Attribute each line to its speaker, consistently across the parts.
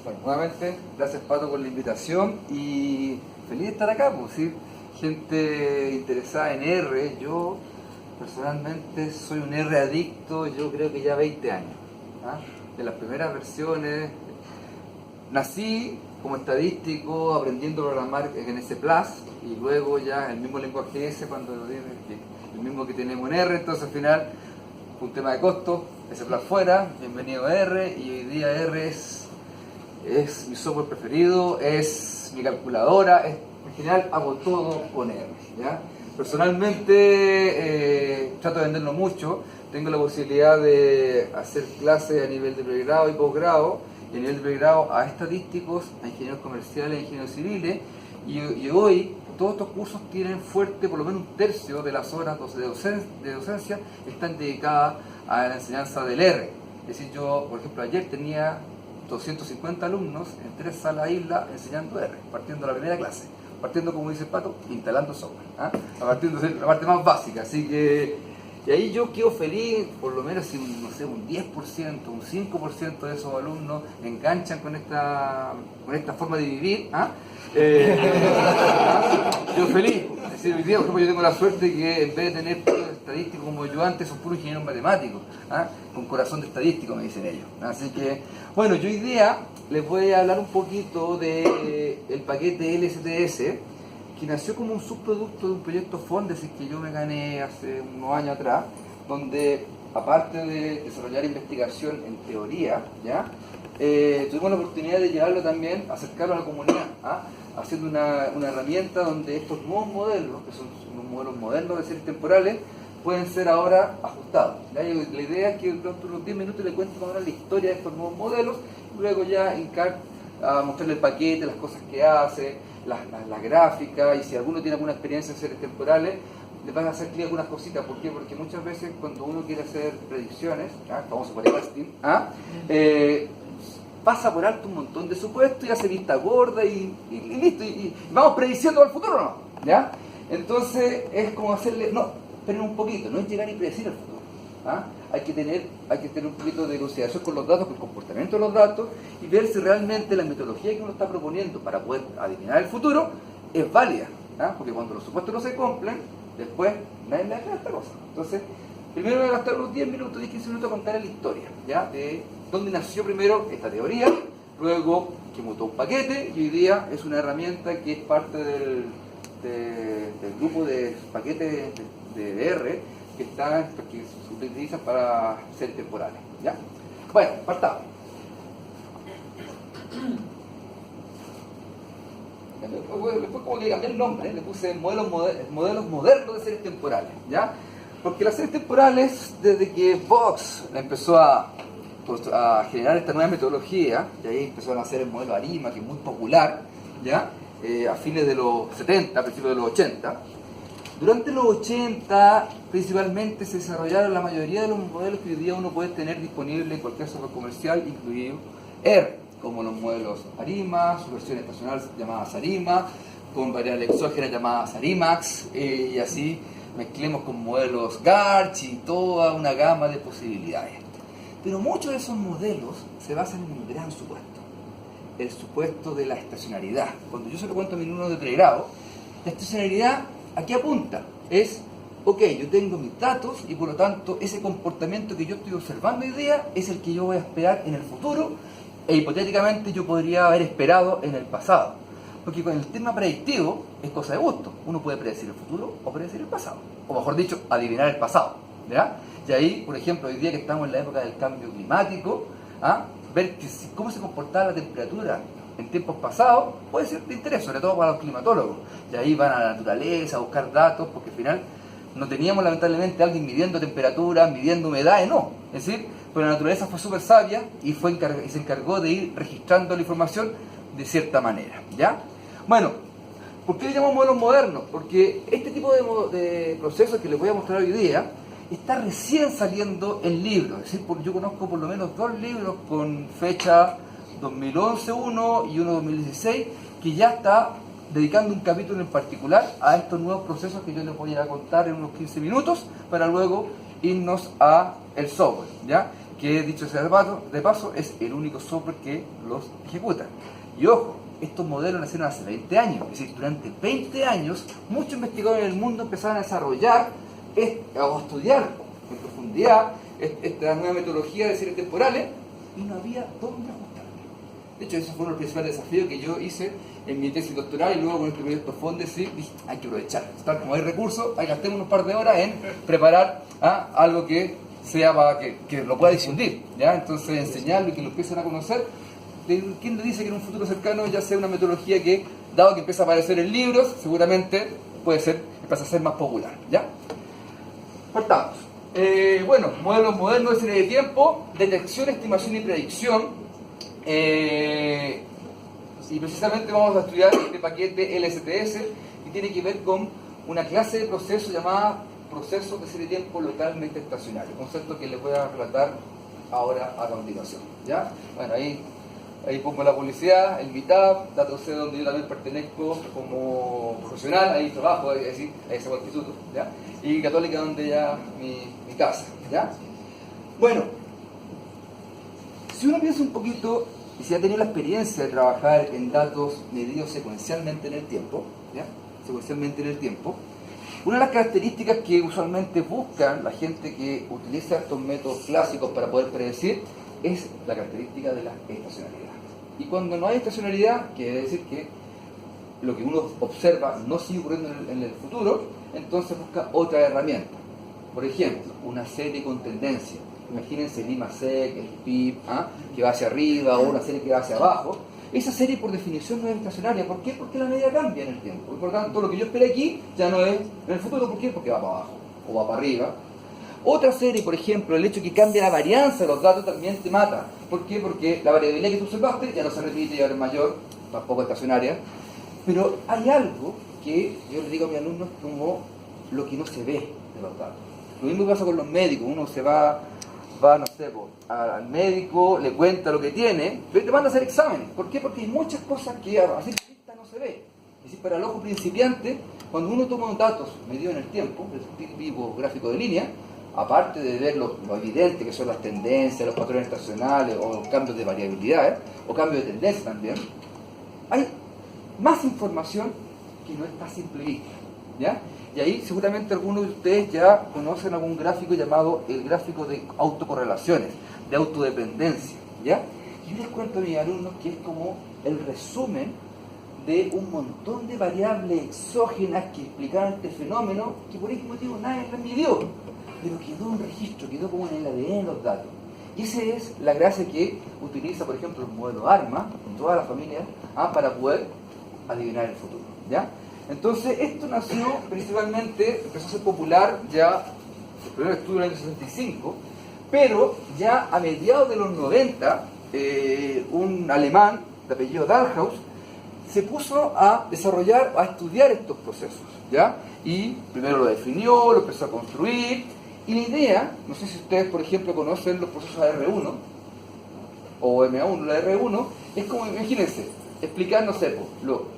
Speaker 1: Bueno, nuevamente, gracias Pato por la invitación y feliz de estar acá, pues, ¿sí? Gente interesada en R. Yo personalmente soy un R adicto, yo creo que ya 20 años. ¿Ah? De las primeras versiones, nací como estadístico aprendiendo a programar en S+, y luego ya el mismo lenguaje S, cuando el mismo que tenemos en R, entonces al final, un tema de costo, S+, fuera, bienvenido a R, y hoy día R es mi software preferido, es mi calculadora, en general hago todo con R, ¿ya? Personalmente trato de venderlo mucho, tengo la posibilidad de hacer clases a nivel de pregrado y posgrado, y a nivel de pregrado a estadísticos, a ingenieros comerciales, a ingenieros civiles, y hoy todos estos cursos tienen fuerte, por lo menos un tercio de las horas de docencia están dedicadas a la enseñanza del R. Es decir, yo, por ejemplo, ayer tenía 250 alumnos en 3 salas isla enseñando R, partiendo de la primera clase, partiendo, como dice el Pato, instalando software, ¿ah? Partiendo de la parte más básica, así que, y ahí yo quedo feliz, por lo menos si no sé, un 10%, un 5% de esos alumnos enganchan con esta forma de vivir, ¿ah? Yo feliz. Es decir, hoy día, por ejemplo, yo tengo la suerte que en vez de tener puros estadísticos como yo antes, son puros ingenieros matemáticos, ¿ah? Con corazón de estadístico, me dicen ellos. Así que, bueno, yo hoy día les voy a hablar un poquito del paquete LSTS, que nació como un subproducto de un proyecto Fondesit que yo me gané hace unos años atrás, donde, aparte de desarrollar investigación en teoría, ¿ya? Tuvimos la oportunidad de llevarlo también, acercarlo a la comunidad, ¿ah? Haciendo una herramienta donde estos nuevos modelos, que son unos modelos modernos de series temporales, pueden ser ahora ajustados, ¿ya? Y la idea es que durante unos 10 minutos le cuento más o menos la historia de estos nuevos modelos, y luego ya a mostrarle el paquete, las cosas que hace, las gráficas, y si alguno tiene alguna experiencia en series temporales, le van a hacer clic algunas cositas. ¿Por qué? Porque muchas veces cuando uno quiere hacer predicciones, ¿ah? Famoso forecasting, ¿ah? Pasa por alto un montón de supuestos y hace vista gorda y listo, y vamos prediciendo al futuro, ¿no? ¿Ya? Entonces es como hacerle, no, esperen un poquito, no es llegar y predecir el futuro, ¿ah? Hay que tener un poquito de consideración con los datos, con el comportamiento de los datos, y ver si realmente la metodología que uno está proponiendo para poder adivinar el futuro es válida, ¿ah? Porque cuando los supuestos no se cumplen, después nadie le hace esta cosa. Entonces, primero voy a gastar unos 10 minutos, 10, 15 minutos a contar la historia, ¿ya? De dónde nació primero esta teoría, luego que mutó un paquete, y hoy día es una herramienta que es parte del grupo de paquetes de R que se utilizan para series temporales, ¿ya? Bueno, partamos. Después como que cambié el nombre, le puse modelos modernos de series temporales, ¿ya? Porque las series temporales, desde que Vox empezó a generar esta nueva metodología, y ahí empezó a nacer el modelo ARIMA, que es muy popular, ¿ya? A fines de los 70, a principios de los 80. Durante los 80, principalmente, se desarrollaron la mayoría de los modelos que hoy día uno puede tener disponible en cualquier software comercial, incluido R, como los modelos ARIMA, su versión estacional llamada ARIMA, con variables exógenas llamadas ARIMAX, y así mezclemos con modelos GARCH y toda una gama de posibilidades. Pero muchos de esos modelos se basan en un gran supuesto, el supuesto de la estacionalidad. Cuando yo se lo cuento a mi alumno de pregrado, la estacionalidad, ¿a qué apunta? Es, ok, yo tengo mis datos y por lo tanto ese comportamiento que yo estoy observando hoy día es el que yo voy a esperar en el futuro, e hipotéticamente yo podría haber esperado en el pasado. Porque con el tema predictivo es cosa de gusto. Uno puede predecir el futuro o predecir el pasado. O mejor dicho, adivinar el pasado, ¿ya? Y ahí, por ejemplo, hoy día que estamos en la época del cambio climático, ¿ah? Ver cómo se comportaba la temperatura en tiempos pasados puede ser de interés, sobre todo para los climatólogos. Y ahí van a la naturaleza a buscar datos, porque al final no teníamos lamentablemente a alguien midiendo temperaturas, midiendo humedades, no. Es decir, pues la naturaleza fue súper sabia y se encargó de ir registrando la información de cierta manera, ¿ya? Bueno, ¿por qué le llamamos modelos modernos? Porque este tipo de procesos que les voy a mostrar hoy día está recién saliendo en libros. Es decir, yo conozco por lo menos 2 libros con fecha 2011 uno y uno 2016, que ya está dedicando un capítulo en particular a estos nuevos procesos que yo les voy a contar en unos 15 minutos, para luego irnos a el software, ¿ya? que dicho sea de paso, es el único software que los ejecuta. Y ojo, estos modelos nacieron hace 20 años, es decir, durante 20 años muchos investigadores en el mundo empezaron a desarrollar o a estudiar en profundidad esta nueva metodología de series temporales y no había dónde ajustarla. De hecho, esos fueron los principales desafíos que yo hice en mi tesis doctoral y luego con este proyecto Fondes, sí, dije, hay que aprovechar. Tal como hay recursos, hay que gastemos un par de horas en preparar algo que sea para que lo pueda difundir, ¿ya? Entonces enseñarlo y que lo empiecen a conocer. ¿Quién le dice que en un futuro cercano ya sea una metodología que, dado que empieza a aparecer en libros, seguramente empieza a ser más popular, ¿ya? Partamos. Bueno, modelos modernos de serie de tiempo, detección, estimación y predicción. Y precisamente vamos a estudiar este paquete LSTS que tiene que ver con una clase de proceso llamada procesos de serie de tiempo localmente estacionario, concepto que les voy a relatar ahora a continuación, ¿ya? Bueno, ahí pongo la publicidad, el Meetup, datos C donde yo también pertenezco como profesional, ahí trabajo, ahí se va el instituto, ¿ya? Y Católica donde ya mi casa, ¿ya? Bueno, si uno piensa un poquito y si ha tenido la experiencia de trabajar en datos medidos secuencialmente en el tiempo, ¿ya? Secuencialmente en el tiempo, una de las características que usualmente buscan la gente que utiliza estos métodos clásicos para poder predecir es la característica de la estacionalidad. Y cuando no hay estacionalidad, quiere decir que lo que uno observa no sigue ocurriendo en el futuro, entonces busca otra herramienta. Por ejemplo, una serie con tendencia. Imagínense el I+sec, el PIB, que va hacia arriba, o una serie que va hacia abajo. Esa serie por definición no es estacionaria. ¿Por qué? Porque la medida cambia en el tiempo. Y por lo tanto, lo que yo esperé aquí ya no es en el futuro. ¿Por qué? Porque va para abajo o va para arriba. Otra serie, por ejemplo, el hecho de que cambie la varianza de los datos también te mata. ¿Por qué? Porque la variabilidad que tú observaste ya no se repite y ahora es mayor, tampoco estacionaria. Pero hay algo que yo le digo a mis alumnos como lo que no se ve de los datos. Lo mismo pasa con los médicos. Uno se va no sé, al médico, le cuenta lo que tiene, pero te manda a hacer exámenes. ¿Por qué? Porque hay muchas cosas que a simple vista no se ve. Es decir, para el ojo principiante, cuando uno toma datos medidos en el tiempo, el típico gráfico de línea, aparte de ver lo evidente que son las tendencias, los patrones estacionales o los cambios de variabilidad, o cambios de tendencia también, hay más información que no está a simple vista, ¿ya? Y ahí seguramente algunos de ustedes ya conocen algún gráfico llamado el gráfico de autocorrelaciones, de autodependencia, ¿ya? Y yo les cuento a mis alumnos que es como el resumen de un montón de variables exógenas que explicaban este fenómeno que por ese motivo nadie las midió, pero quedó un registro, quedó como en el ADN los datos. Y esa es la gracia que utiliza, por ejemplo, el modelo ARMA, con toda la familia, para poder adivinar el futuro, ¿ya? Entonces, esto nació principalmente, empezó a ser popular ya, el primer estudio en el año 65, pero ya a mediados de los 90, un alemán de apellido Dalhaus se puso a desarrollar, a estudiar estos procesos, ¿ya? Y primero lo definió, lo empezó a construir, y la idea, no sé si ustedes, por ejemplo, conocen los procesos AR1 o MA1, la R1, es como, imagínense, explicar, no sé,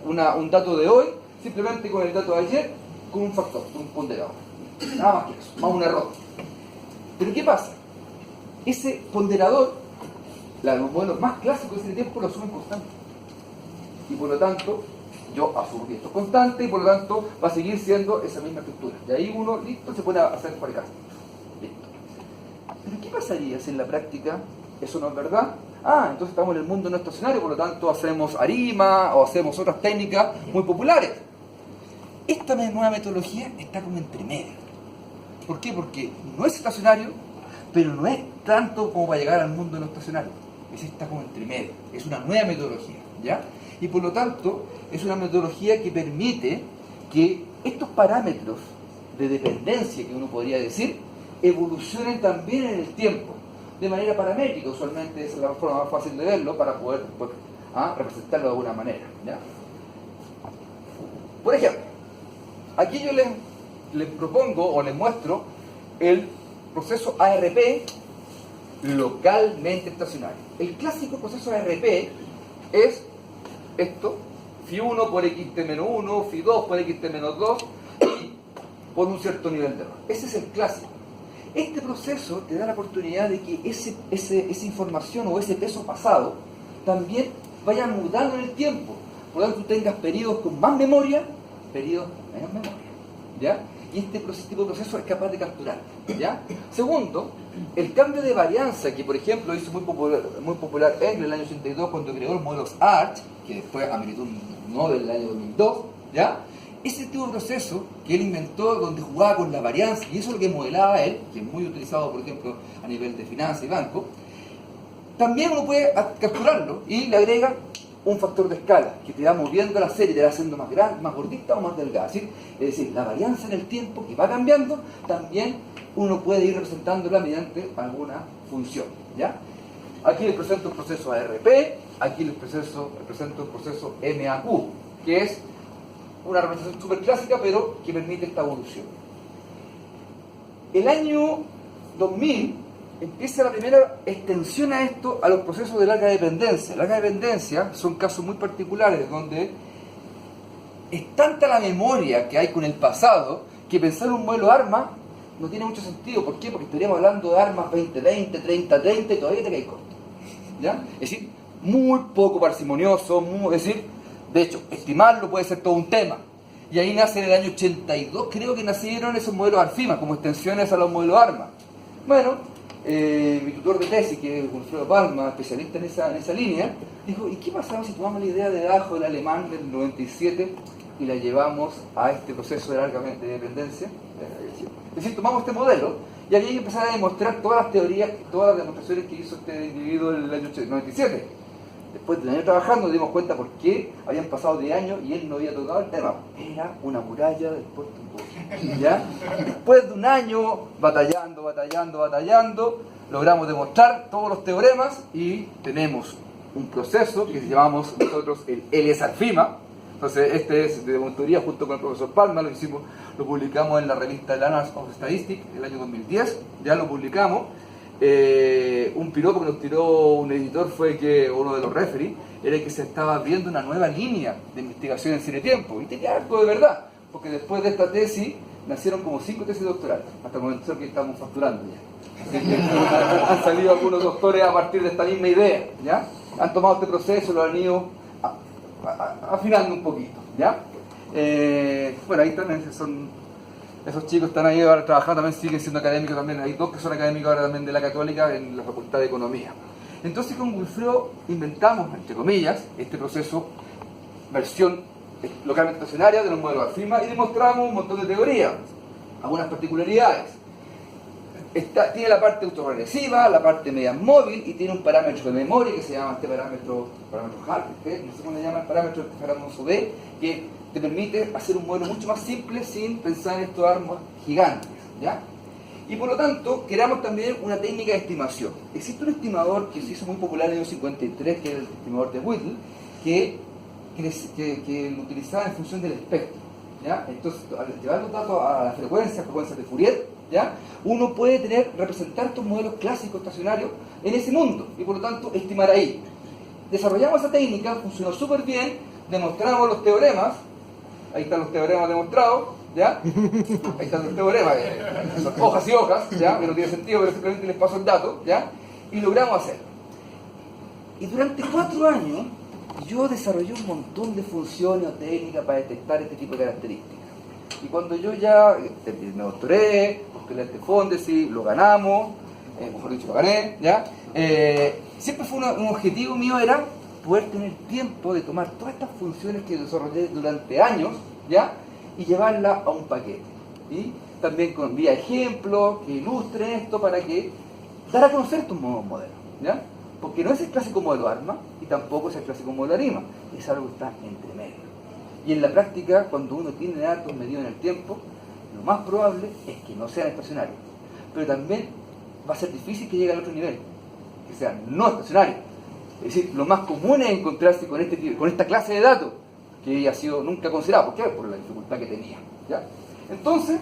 Speaker 1: un dato de hoy, simplemente con el dato de ayer, con un factor, un ponderado. Nada más que eso, más un error. Pero ¿qué pasa? Ese ponderador, los modelos más clásicos de ese tiempo lo asumen constante. Y por lo tanto, yo asumo que esto es constante y por lo tanto va a seguir siendo esa misma estructura. Y ahí uno, listo, se puede hacer forecast. Listo. Pero ¿qué pasaría si en la práctica eso no es verdad? Entonces estamos en el mundo no estacionario, por lo tanto hacemos ARIMA o hacemos otras técnicas muy populares. Esta nueva metodología está como entre medio. ¿Por qué? Porque no es estacionario, pero no es tanto como para llegar al mundo no estacionario. Está como entre medio. Es una nueva metodología, ¿ya? Y por lo tanto, es una metodología que permite que estos parámetros de dependencia, que uno podría decir, evolucionen también en el tiempo, de manera paramétrica. Usualmente esa es la forma más fácil de verlo para poder representarlo de alguna manera, ¿ya? Por ejemplo, aquí yo les propongo o les muestro el proceso ARP localmente estacionario. El clásico proceso ARP es esto, Φ1 por xt-1, Φ2 por xt-2 y por un cierto nivel de error. Ese es el clásico. Este proceso te da la oportunidad de que esa información o ese peso pasado también vaya mudando en el tiempo. Por lo tanto, tú tengas periodos con más memoria, periodos menos memoria, ¿ya? Y este tipo de proceso es capaz de capturar, ¿ya? Segundo, el cambio de varianza que, por ejemplo, hizo muy popular en el año 82 cuando creó los modelos ARCH, que después ameritó un Nobel en el año 2002, ¿ya? Ese tipo de proceso que él inventó, donde jugaba con la varianza, y eso es lo que modelaba él, que es muy utilizado, por ejemplo, a nivel de finanzas y banco, también uno puede capturarlo y le agrega un factor de escala que te va moviendo la serie, te va haciendo más grande, más gordita o más delgada. Es decir, la varianza en el tiempo que va cambiando, también uno puede ir representándola mediante alguna función, ¿ya? Aquí les presento el proceso ARP, aquí les presento el proceso MAQ, que es una representación súper clásica, pero que permite esta evolución. El año 2000 empieza la primera extensión a esto, a los procesos de larga dependencia. Larga dependencia son casos muy particulares donde es tanta la memoria que hay con el pasado que pensar en un modelo ARMA no tiene mucho sentido. ¿Por qué? Porque estaríamos hablando de ARMA 2020, 3030 y todavía te caes corto, ¿ya? Es decir, muy poco parsimonioso, es decir, de hecho, estimarlo puede ser todo un tema. Y ahí nace en el año 82, creo que nacieron esos modelos ARFIMA como extensiones a los modelos ARMA. Bueno, mi tutor de tesis, que es Wilfredo Palma, especialista en esa línea, dijo, ¿y qué pasaba si tomamos la idea de Dajo, del alemán del 97, y la llevamos a este proceso de larga dependencia? Es decir, tomamos este modelo, y había que empezar a demostrar todas las teorías, todas las demostraciones que hizo este individuo en el año 97. Después de un año trabajando nos dimos cuenta por qué habían pasado 10 años y él no había tocado el tema. Era una muralla del puerto en ¿ya? Después de un año batallando, logramos demostrar todos los teoremas y tenemos un proceso que llamamos nosotros el LS-ARFIMA. Entonces este es de demostraría junto con el profesor Palma, lo publicamos en la revista Annals of Statistics el año 2010, ya lo publicamos. Un piropo que nos tiró un editor fue que uno de los referees era que se estaba viendo una nueva línea de investigación en Cinetiempo, y tenía algo de verdad, porque después de esta tesis nacieron como 5 tesis doctorales hasta el momento que estamos facturando ya. Han salido algunos doctores a partir de esta misma idea, ¿ya? Han tomado este proceso, lo han ido afinando un poquito, ¿ya? Bueno, ahí también esos chicos están ahí ahora trabajando, también siguen siendo académicos también. Hay 2 que son académicos ahora también de la Católica en la Facultad de Economía. Entonces con Wilfredo inventamos, entre comillas, este proceso, versión localmente estacionaria de los modelos ARFIMA, y demostramos un montón de teorías, algunas particularidades. Tiene la parte autorregresiva, la parte media móvil, y tiene un parámetro de memoria que se llama este parámetro HARP, no sé cómo se llama el parámetro famoso B, que te permite hacer un modelo mucho más simple sin pensar en estos armas gigantes, ¿ya? Y por lo tanto, creamos también una técnica de estimación. Existe un estimador que se hizo muy popular en el año 53, que es el estimador de Whittle, que lo utilizaba en función del espectro, ¿ya? Entonces, al llevar los datos a las frecuencias de Fourier, ¿ya? Uno puede representar estos modelos clásicos estacionarios en ese mundo, y por lo tanto, estimar ahí. Desarrollamos esa técnica, funcionó súper bien, demostramos los teoremas. Ahí están los teoremas demostrados, ¿ya? Ahí están los teoremas, son hojas y hojas, ¿ya? Que no tiene sentido, pero simplemente les paso el dato, ¿ya? Y logramos hacerlo. Y durante 4 años, yo desarrollé un montón de funciones o técnicas para detectar este tipo de características. Y cuando yo ya me doctoré, postulé este Fondesit, lo ganamos, mejor dicho, lo gané, ¿ya? Siempre fue un objetivo mío, era poder tener tiempo de tomar todas estas funciones que desarrollé durante años, ¿ya? Y llevarlas a un paquete. Y también con vía ejemplos que ilustren esto para que dar a conocer estos nuevos modelos, ¿ya? Porque no es el clásico modelo ARMA y tampoco es el clásico modelo ARIMA, es algo que está entre medio. Y en la práctica, cuando uno tiene datos medidos en el tiempo, lo más probable es que no sean estacionarios. Pero también va a ser difícil que llegue al otro nivel, que sean no estacionarios. Es decir, lo más común es encontrarse con esta clase de datos que ha sido nunca considerado. ¿Por qué? Por la dificultad que tenía, ¿ya? Entonces,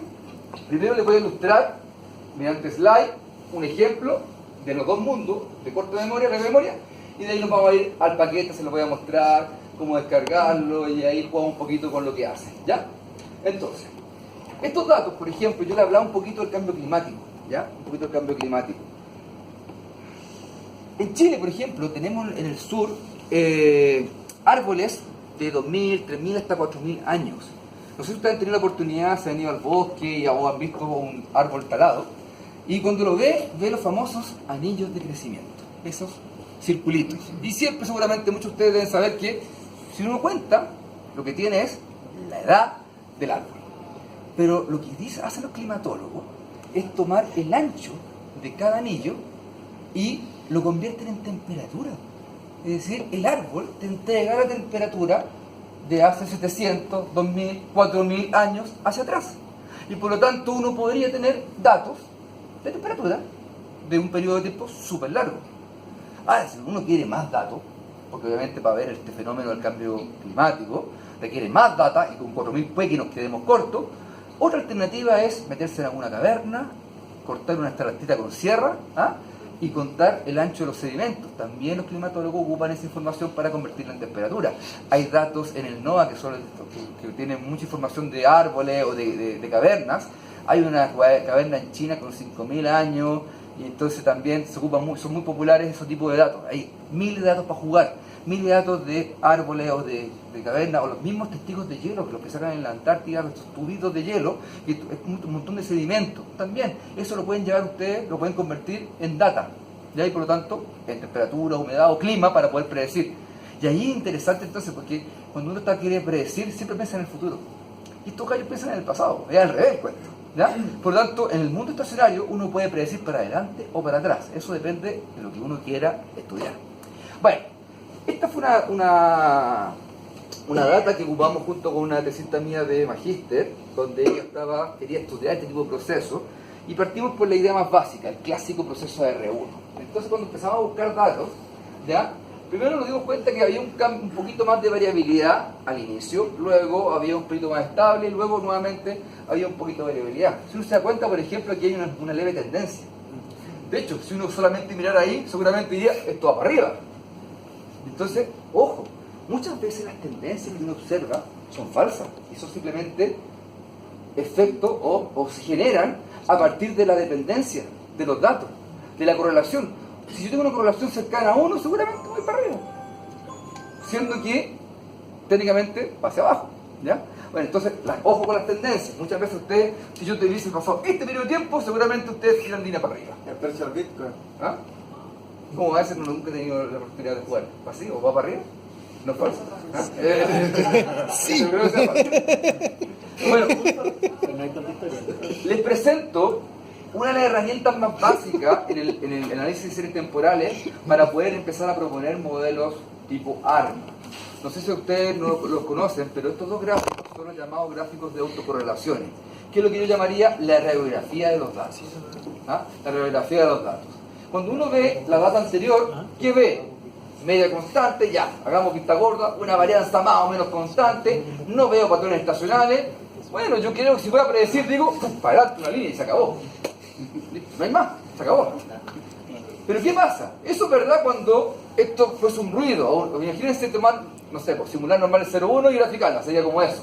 Speaker 1: primero le voy a ilustrar mediante slide un ejemplo de los 2 mundos, de corta memoria, larga memoria, y de ahí nos vamos a ir al paquete, se lo voy a mostrar cómo descargarlo, y ahí jugamos un poquito con lo que hace, ¿ya? Entonces, estos datos, por ejemplo, yo le hablaba un poquito del cambio climático. ¿ya? Un poquito el cambio climático. En Chile, por ejemplo, tenemos en el sur árboles de 2.000, 3.000 hasta 4.000 años. No sé si ustedes han tenido la oportunidad, se han ido al bosque o han visto un árbol talado, y cuando lo ve los famosos anillos de crecimiento, esos circulitos. Y siempre, seguramente, muchos de ustedes deben saber que, si uno cuenta, lo que tiene es la edad del árbol. Pero lo que hacen los climatólogos es tomar el ancho de cada anillo y lo convierten en temperatura. Es decir, el árbol te entrega la temperatura de hace 700, 2000, 4000 años hacia atrás. Y por lo tanto uno podría tener datos de temperatura de un periodo de tiempo súper largo. Ahora, si uno quiere más datos, porque obviamente para ver este fenómeno del cambio climático requiere más data, y con 4000 puede que nos quedemos cortos, otra alternativa es meterse en alguna caverna, cortar una estalactita con sierra, y contar el ancho de los sedimentos. También los climatólogos ocupan esa información para convertirla en temperatura. Hay datos en el NOAA que tienen mucha información de árboles o de cavernas. Hay una caverna en China con 5.000 años, y entonces también se ocupan son muy populares esos tipos de datos. Hay miles de datos para jugar, miles de datos de árboles o de cavernas, o los mismos testigos de hielo, que los que sacan en la Antártida, los tubitos de hielo, y es un montón de sedimentos. También eso lo pueden llevar ustedes, lo pueden convertir en data, ¿ya? Y por lo tanto en temperatura, humedad o clima para poder predecir. Y ahí es interesante entonces, porque cuando uno quiere predecir, siempre piensa en el futuro, y estos gallos piensan en el pasado, es al revés, cuento, ¿ya? Por lo tanto, en el mundo estacionario uno puede predecir para adelante o para atrás. Eso depende de lo que uno quiera estudiar. Bueno, esta fue una data que ocupamos junto con una tesista mía de magíster, donde ella quería estudiar este tipo de procesos, y partimos por la idea más básica, el clásico proceso de R1. Entonces, cuando empezamos a buscar datos, ¿ya? Primero nos dimos cuenta que había un poquito más de variabilidad al inicio, luego había un poquito más estable, y luego nuevamente había un poquito de variabilidad. Si uno se da cuenta, por ejemplo, aquí hay una leve tendencia. De hecho, si uno solamente mirara ahí, seguramente diría, esto va para arriba. Entonces, ojo, muchas veces las tendencias que uno observa son falsas, y son simplemente efectos o se generan a partir de la dependencia de los datos, de la correlación. Si yo tengo una correlación cercana a 1, seguramente voy para arriba, siendo que técnicamente va hacia abajo, ¿ya? Bueno, entonces, ojo con las tendencias. Muchas veces ustedes, si yo te hubiese pasado este periodo de tiempo, seguramente ustedes tiran línea para arriba.
Speaker 2: El precio del Bitcoin.
Speaker 1: ¿Ah? ¿Cómo va a ser? Nunca he tenido la oportunidad de jugar. ¿Así? ¿O va para arriba? No es falso. Sí. Bueno, les presento una de las herramientas más básicas en el análisis de series temporales para poder empezar a proponer modelos tipo ARM. No sé si ustedes no los conocen, pero estos dos gráficos son los llamados gráficos de autocorrelaciones, que es lo que yo llamaría la radiografía de los datos. La radiografía de los datos. Cuando uno ve la data anterior, ¿qué ve? Media constante, ya, hagamos vista gorda, una varianza más o menos constante, no veo patrones estacionales. Bueno, yo creo que si voy a predecir, digo, para adelante una línea y se acabó. No hay más, se acabó. Pero ¿qué pasa? Eso es verdad cuando esto fuese un ruido, o imagínense tomar, no sé, por simular normal el 0,1 y graficarla, sería como eso,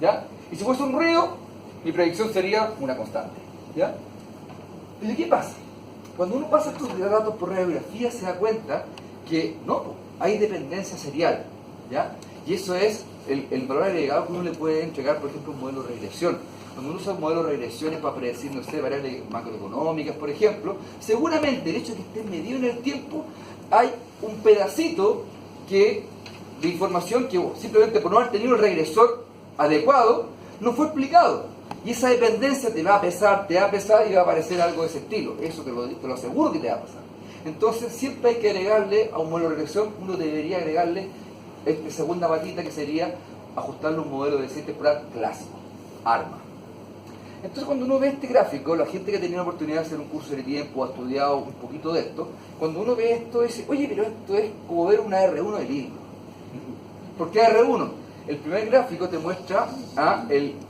Speaker 1: ¿ya? Y si fuese un ruido, mi predicción sería una constante, ¿ya? Pero ¿qué pasa? Cuando uno pasa estos datos por radiografía se da cuenta que no, hay dependencia serial, ¿ya? Y eso es el valor agregado que uno le puede entregar, por ejemplo, un modelo de regresión. Cuando uno usa un modelo de regresiones para predecir, no sé, variables macroeconómicas, por ejemplo, seguramente el hecho de que esté medido en el tiempo, hay un pedacito de información que simplemente por no haber tenido el regresor adecuado, no fue explicado. Y esa dependencia te va a pesar y va a aparecer algo de ese estilo. Eso te lo aseguro que te va a pasar. Entonces siempre hay que agregarle a un modelo de regresión, uno debería agregarle esta segunda patita, que sería ajustarle un modelo de serie temporal clásico, ARMA. Entonces cuando uno ve este gráfico, la gente que ha tenido la oportunidad de hacer un curso de tiempo, ha estudiado un poquito de esto, cuando uno ve esto dice, oye, pero esto es como ver una R1 de libro. ¿Por qué R1? El primer gráfico te muestra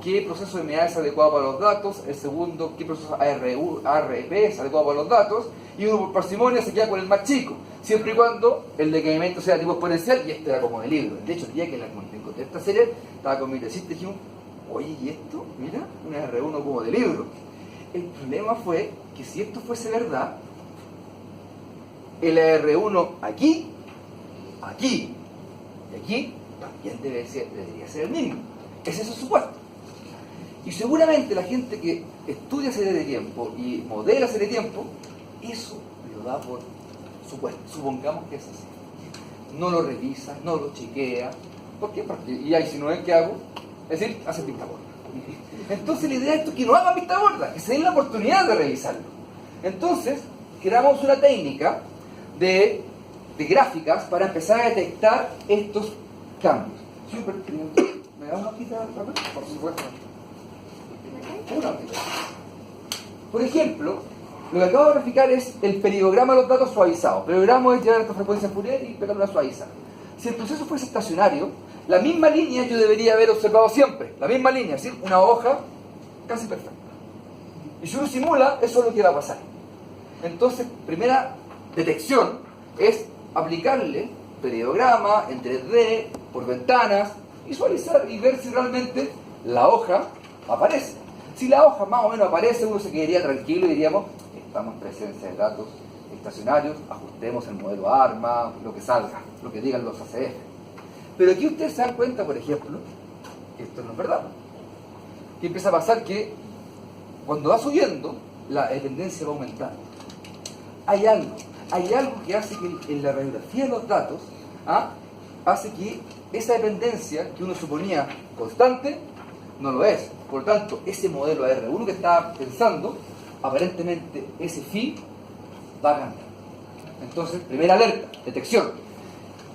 Speaker 1: qué proceso de MA es adecuado para los datos, el segundo qué proceso ARP es adecuado para los datos, y uno por parsimonia se queda con el más chico, siempre y cuando el decaimiento sea de tipo exponencial, y este era como de libro. De hecho, el día que la encontré esta serie, estaba con mi tesista y dijimos, oye, ¿y esto? Mira, una R1 como de libro. el problema fue que si esto fuese verdad, el AR1 aquí, aquí y aquí también debería ser el mismo. Ese es su supuesto. Y seguramente la gente que estudia serie de tiempo y modela serie de tiempo, eso lo da por supuesto. Supongamos que es así. No lo revisa, no lo chequea. ¿Por qué? Porque, y ahí si no es, ¿qué hago? Es decir, hacen vista gorda. Entonces la idea es que no hagan vista gorda, que se den la oportunidad de revisarlo. Entonces, creamos una técnica de gráficas para empezar a detectar estos cambios. ¿Me da una hojita, por supuesto? Una hojita. Por ejemplo, lo que acabo de graficar es el perigograma de los datos suavizados. Perigograma es llevar esta frecuencia Fourier y pegar una suaviza. Si el proceso fuese estacionario, la misma línea yo debería haber observado siempre. La misma línea, ¿sí? Una hoja casi perfecta. Y si uno simula, eso es lo que va a pasar. Entonces, primera detección es aplicarle perigograma en 3D, por ventanas, visualizar y ver si realmente la hoja aparece. Si la hoja más o menos aparece, uno se quedaría tranquilo y diríamos, estamos en presencia de datos estacionarios, ajustemos el modelo ARMA, lo que salga, lo que digan los ACF. Pero aquí ustedes se dan cuenta, por ejemplo, que esto no es verdad. Que empieza a pasar que cuando va subiendo, la dependencia va aumentando. Hay algo que hace que en la radiografía de los datos, hace que esa dependencia que uno suponía constante, no lo es. Por lo tanto, ese modelo AR1 que estaba pensando, aparentemente ese phi va a cambiar. Entonces, primera alerta, detección.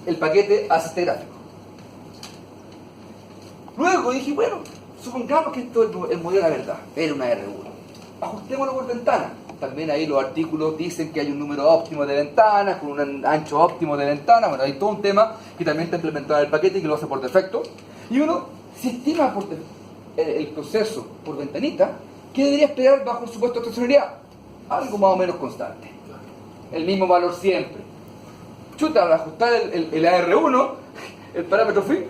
Speaker 1: El paquete hace este gráfico. Luego dije, bueno, supongamos que esto es el modelo de la verdad, era una R1. Ajustémoslo por ventana. También ahí los artículos dicen que hay un número óptimo de ventanas, con un ancho óptimo de ventanas. Bueno, hay todo un tema que también está implementado en el paquete y que lo hace por defecto. Y uno, si estima el proceso por ventanita, ¿qué debería esperar bajo el supuesto de estacionalidad? Algo más o menos constante. El mismo valor siempre. Chuta, al ajustar el AR1, el parámetro phi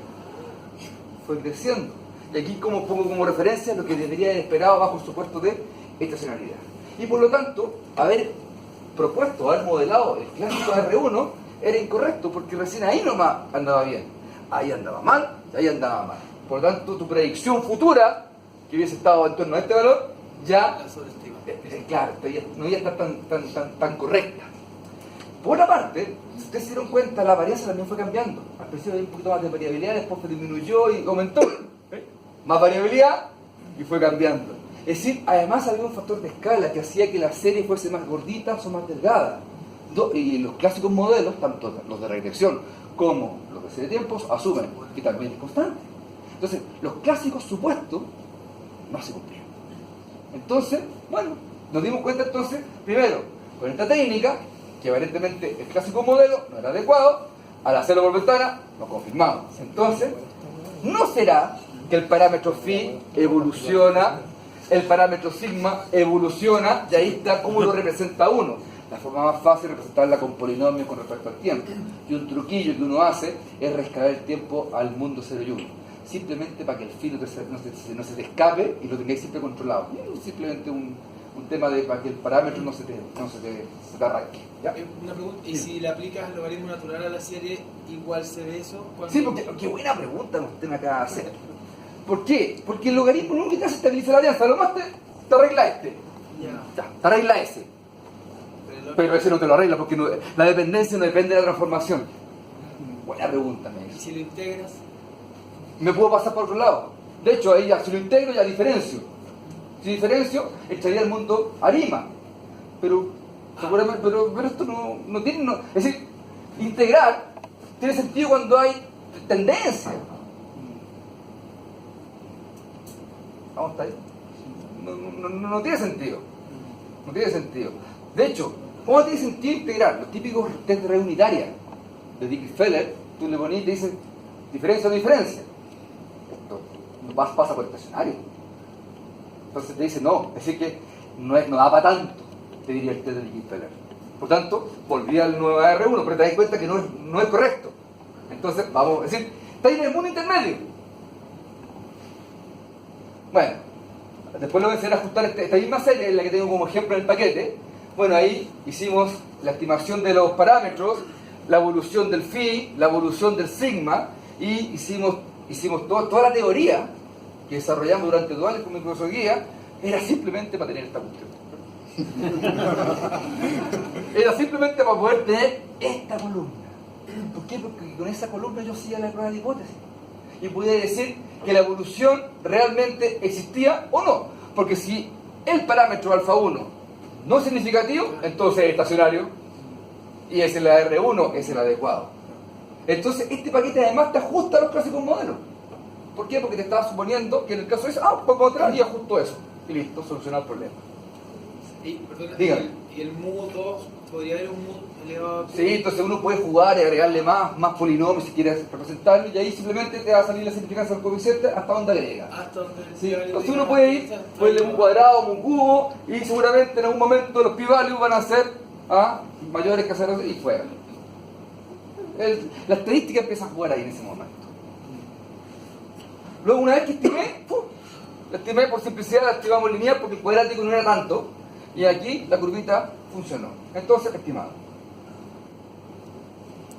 Speaker 1: fue creciendo. Y aquí como pongo como referencia lo que debería haber esperado bajo el supuesto de estacionalidad. Y por lo tanto, haber propuesto, haber modelado el clásico R1 era incorrecto, porque recién ahí nomás andaba bien. Ahí andaba mal, ahí andaba mal. Por lo tanto, tu predicción futura, que hubiese estado en torno a este valor, ya, claro, no iba a estar tan correcta. Por otra parte, si ustedes se dieron cuenta, la varianza también fue cambiando. Al principio había un poquito más de variabilidad, después disminuyó y aumentó. Más variabilidad y fue cambiando. Es decir, además había un factor de escala que hacía que la serie fuese más gordita o más delgada. Y los clásicos modelos, tanto los de regresión como los de serie de tiempos, asumen que también es constante. Entonces, los clásicos supuestos no se cumplían. Entonces, bueno, nos dimos cuenta entonces, primero, con esta técnica, que aparentemente el clásico modelo no era adecuado, al hacerlo por ventana, lo confirmamos. Entonces, ¿no será que el parámetro phi evoluciona, el parámetro sigma evoluciona, y ahí está cómo lo representa uno? La forma más fácil de representarla con polinomios con respecto al tiempo. Y un truquillo que uno hace es rescalar el tiempo al mundo 0 y 1. Simplemente para que el phi no se te escape y lo tengáis siempre controlado. Y simplemente un tema de para que el parámetro no se te arranque. ¿Ya?
Speaker 2: Una pregunta, ¿y si le aplicas el logaritmo natural a la serie, igual se ve eso?
Speaker 1: Sí, porque qué buena pregunta usted me acaba de hacer. ¿Por qué? Porque el logaritmo lo único que hace es estabilizar la alianza. Lo más te arregla este. Ya, te arregla ese. Pero ese no te lo arregla porque la dependencia no depende de la transformación. Buena pregunta, me dice.
Speaker 2: ¿Y si lo integras?
Speaker 1: Me puedo pasar por otro lado. De hecho, ahí ya, si lo integro, ya diferencio. Si diferencio, echaría el mundo Arima. Pero esto no tiene... es decir, integrar tiene sentido cuando hay tendencia. ¿Vamos hasta ahí? No tiene sentido. No tiene sentido. De hecho, ¿cómo tiene sentido integrar? Los típicos test de red unitaria de Dirichlet-Feller, tú le pones y te dices diferencia o diferencia. Esto pasa por estacionario. Entonces te dice no, es decir que no da para tanto, te diría el test de Dirichlet-Feller. Por tanto, volví al nuevo R1, pero te das cuenta que no es correcto. Entonces, vamos a decir, está ahí en el mundo intermedio. Bueno, Después lo voy a hacer ajustar esta misma serie, en la que tengo como ejemplo en el paquete. Bueno, ahí hicimos la estimación de los parámetros, la evolución del phi, la evolución del sigma, y hicimos toda la teoría que desarrollamos durante 2 años con mi profesor guía, era simplemente para tener esta cuestión. Era simplemente para poder tener esta columna. ¿Por qué? Porque con esa columna yo hacía la prueba de hipótesis. Y podía decir que la evolución realmente existía o no. Porque si el parámetro alfa 1 no es significativo, entonces es estacionario. Y es el R1, es el adecuado. Entonces este paquete además te ajusta a los clásicos modelos. ¿Por qué? Porque te estaba suponiendo que en el caso de eso, pongo atrás y ajusto eso. Y listo, solucionado el problema.
Speaker 2: Y el mu2, ¿podría haber un mu elevado a q?
Speaker 1: Sí, entonces uno puede jugar y agregarle más polinomios si quieres representarlo, y ahí simplemente te va a salir la significancia del coeficiente hasta donde agrega.
Speaker 2: Hasta donde
Speaker 1: Sí, entonces uno puede ir, puede un cuadrado, un cubo, y seguramente en algún momento los p-values van a ser mayores que 0 y fuera. La estadística empieza a jugar ahí en ese momento. Luego, una vez que estimé, la estimé por simplicidad, la estimamos lineal porque el cuadrático no era tanto, y aquí la curvita funcionó. Entonces, estimado.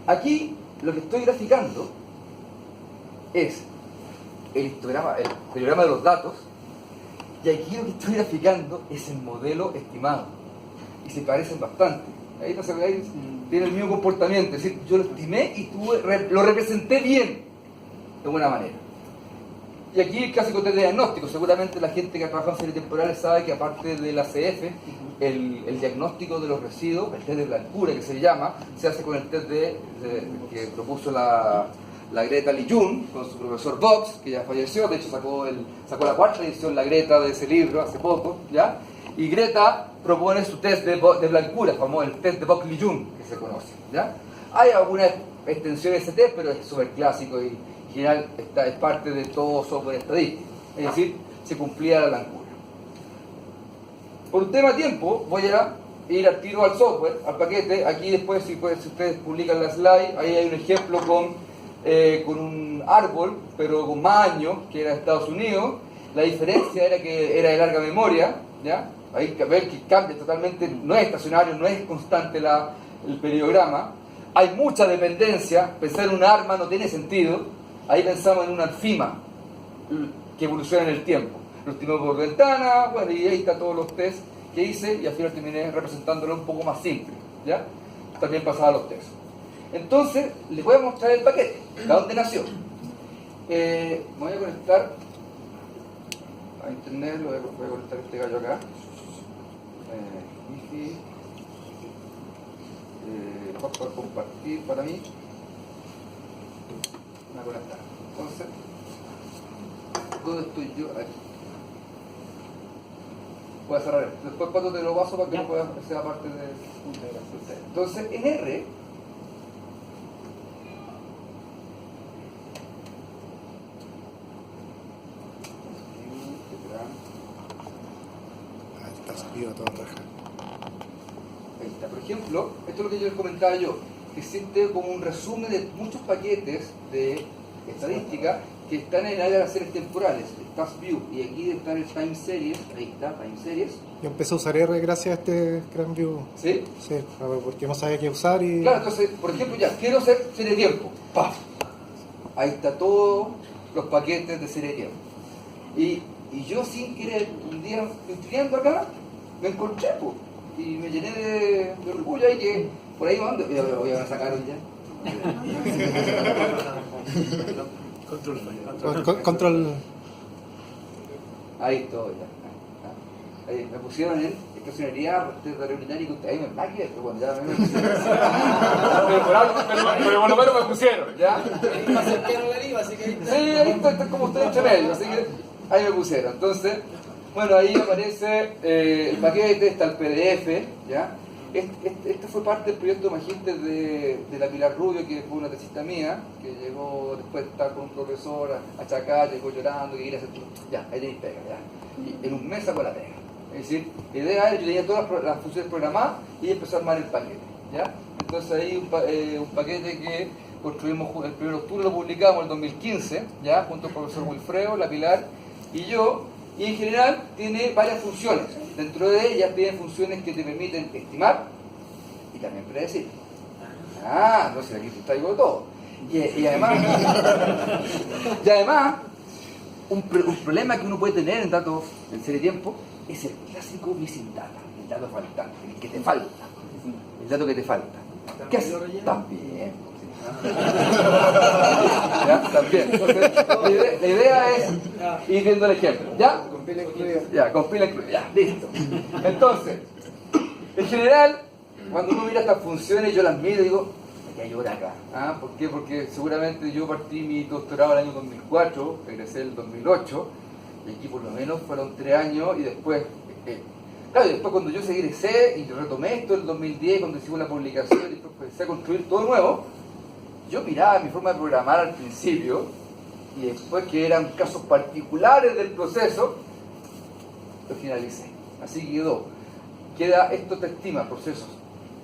Speaker 1: Aquí lo que estoy graficando es el histograma, el histograma de los datos, y aquí lo que estoy graficando es el modelo estimado. Y se parecen bastante. Ahí tiene el mismo comportamiento, es decir, yo lo estimé y lo representé bien, de buena manera. Y aquí el clásico test de diagnóstico. Seguramente la gente que ha trabajado en series temporales sabe que aparte del ACF, el diagnóstico de los residuos, el test de blancura que se llama, se hace con el test que propuso la Greta Lee-Jun con su profesor Box, que ya falleció. De hecho sacó la 4ª edición la Greta de ese libro hace poco, ¿ya? Y Greta propone su test de blancura, el test de Box-Lee-Jun, que se conoce, ¿ya? Hay algunas extensiones de ese test, pero es súper clásico y en general es parte de todo software estadístico. Es decir, se cumplía la blancura. Por un tema de tiempo, voy a ir al tiro al software, al paquete. Aquí después, si ustedes publican la slide, ahí hay un ejemplo con un árbol, pero con más años, que era de Estados Unidos. La diferencia era que era de larga memoria, ¿ya? Ahí ver que cambia totalmente, no es estacionario, no es constante el periodograma. Hay mucha dependencia, pensar en un arma no tiene sentido. Ahí pensamos en una alfima que evoluciona en el tiempo. Lo estimé por ventana, bueno, y ahí está todos los test que hice, y al final terminé representándolo un poco más simple, ¿ya? También pasaba los test. Entonces, les voy a mostrar el paquete, de dónde nació. Me voy a conectar a internet, voy a conectar este gallo acá. Wi-Fi. Para compartir para mí. Me voy a conectar. Entonces, ¿dónde estoy yo? Aquí. Voy a cerrar esto. Después cuando te lo paso para que no puedas hacer parte de la. Entonces, en R,
Speaker 3: está salido todo raja.
Speaker 1: Ahí está. Por ejemplo, esto es lo que yo les comentaba yo, que existe como un resumen de muchos paquetes de estadística que están en el área de las series temporales, el Task View, y aquí está el Time Series, ahí está, Time Series.
Speaker 3: Yo empecé a usar R gracias a este Grand View.
Speaker 1: ¿Sí?
Speaker 3: Sí, porque no sabía qué usar y...
Speaker 1: Claro, entonces, por ejemplo, ya, quiero hacer serie de tiempo. ¡Paf! Ahí está todos los paquetes de serie de tiempo. Y yo sin querer, un día estudiando acá, me encontré, pues, y me llené de orgullo ahí que por ahí ando. Voy a sacar ya.
Speaker 3: Control.
Speaker 1: Ahí estoy, ya. Ahí, me pusieron en estacionería, test urinario, ahí me pagué, pero cuando ya me pusieron. pero por lo menos me pusieron, ¿ya?
Speaker 2: Más cercano a la IVA, así que ahí está.
Speaker 1: Sí, ahí está como estoy entre medio, así que ahí me pusieron. Entonces, bueno, ahí aparece el paquete, está el PDF, ¿ya? Este fue parte del proyecto magíster de la Pilar Rubio, que fue una tesista mía, que llegó después de estar con un profesor a Chacá, llegó llorando, que quería hacer todo. Ya, ahí tenéis pega, ya. Y en un mes sacó la pega. Es decir, la idea era, yo tenía todas las funciones programadas y empezó a armar el paquete, ¿ya? Entonces ahí un paquete que construimos el 1 de octubre, lo publicamos en el 2015, ¿ya? Junto al profesor Wilfredo, la Pilar y yo. Y en general tiene varias funciones. Dentro de ellas tiene funciones que te permiten estimar y también predecir. Entonces aquí te traigo todo. Y además, un problema que uno puede tener en datos en serie tiempo es el clásico missing data, el dato faltante, el que te falta, el dato que te falta. ¿Qué haces? También. ¿Ya? También. Entonces, la idea es ir viendo el ejemplo. ¿Ya?
Speaker 2: Con pila incluida.
Speaker 1: Ya, con pila incluida. Ya, listo. Entonces, en general, cuando uno mira estas funciones, yo las miro y digo, aquí hay hora acá. ¿Por qué? Porque seguramente yo partí mi doctorado el año 2004, egresé el 2008, y aquí por lo menos fueron 3 años, y después, claro, y después cuando yo egresé y retomé esto en el 2010, cuando hicimos la publicación y después empecé a construir todo nuevo, yo miraba mi forma de programar al principio, y después que eran casos particulares del proceso, lo finalicé. Así queda esto te estima procesos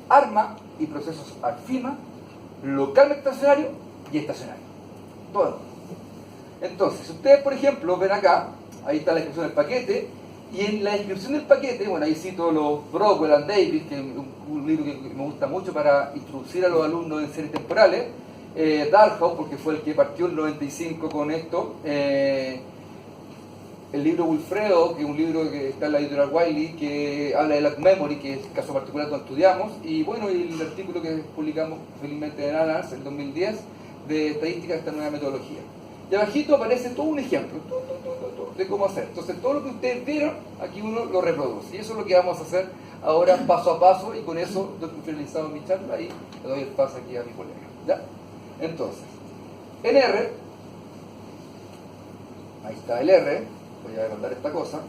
Speaker 1: ARMA y procesos ARFIMA, localmente estacionario y estacionario. Todo. Entonces, si ustedes, por ejemplo, ven acá, ahí está la descripción del paquete, y en la descripción del paquete, bueno, ahí cito los Brockwell and Davis, que es un libro que me gusta mucho para introducir a los alumnos en series temporales, Dalhouse, porque fue el que partió el 95 con esto, el libro Wilfredo, que es un libro que está en la editorial Wiley, que habla de la memory, que es el caso particular que estudiamos, y bueno, y el artículo que publicamos felizmente en ANARS en 2010 de estadística de esta nueva metodología. Y abajito aparece todo un ejemplo de cómo hacer. Entonces todo lo que ustedes vieron, aquí uno lo reproduce. Y eso es lo que vamos a hacer ahora paso a paso, y con eso doy por finalizado mi charla y le doy el paso aquí a mi colega. ¿Ya? Entonces, en R, ahí está el R, voy a agrandar esta cosa.